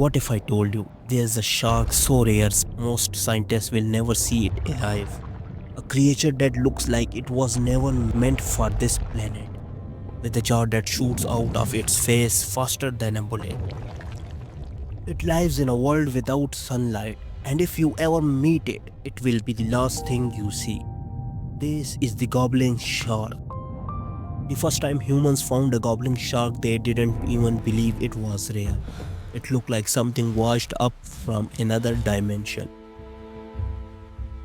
What if I told you there's a shark so rare most scientists will never see it alive? A creature that looks like it was never meant for this planet, with a jaw that shoots out of its face faster than a bullet. It lives in a world without sunlight, and if you ever meet it, it will be the last thing you see. This is the goblin shark. The first time humans found a goblin shark, they didn't even believe it was real. It looked like something washed up from another dimension.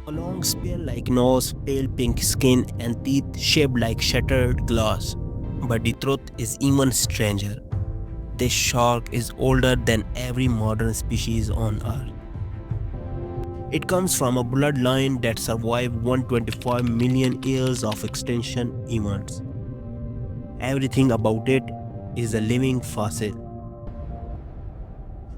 A long spear-like nose, pale pink skin, and teeth shaped like shattered glass. But the truth is even stranger. This shark is older than every modern species on Earth. It comes from a bloodline that survived 125 million years of extinction events. Everything about it is a living fossil.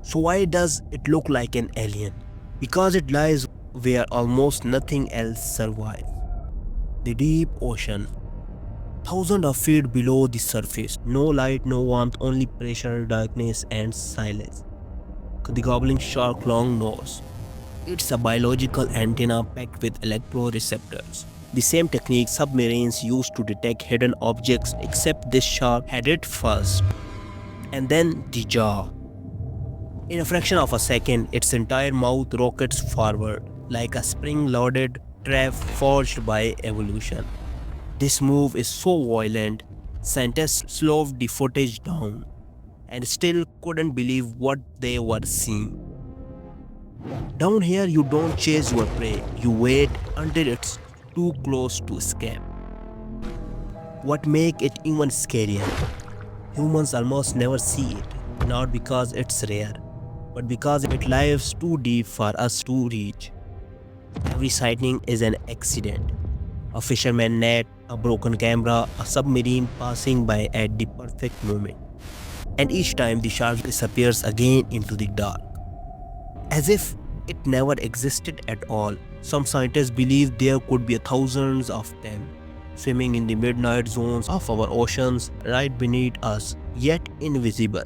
So why does it look like an alien? Because it lies where almost nothing else survives. The deep ocean. Thousands of feet below the surface. No light, no warmth, only pressure, darkness, and silence. The goblin shark long nose. It's a biological antenna packed with electroreceptors. The same technique submarines use to detect hidden objects, except this shark had it first. And then the jaw. In a fraction of a second, its entire mouth rockets forward, like a spring-loaded trap forged by evolution. This move is so violent, scientists slowed the footage down and still couldn't believe what they were seeing. Down here, you don't chase your prey, you wait until it's too close to escape. What makes it even scarier? Humans almost never see it, not because it's rare, but because it lives too deep for us to reach. Every sighting is an accident. A fisherman net, a broken camera, a submarine passing by at the perfect moment. And each time the shark disappears again into the dark. As if it never existed at all. Some scientists believe there could be thousands of them, swimming in the midnight zones of our oceans right beneath us, yet invisible.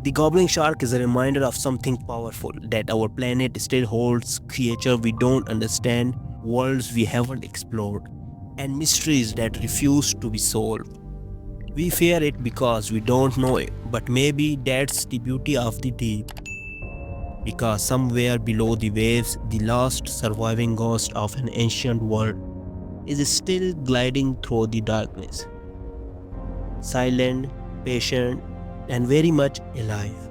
The goblin shark is a reminder of something powerful, that our planet still holds creatures we don't understand, worlds we haven't explored, and mysteries that refuse to be solved. We fear it because we don't know it, but maybe that's the beauty of the deep. Because somewhere below the waves, the last surviving ghost of an ancient world is still gliding through the darkness. Silent, patient, and very much alive.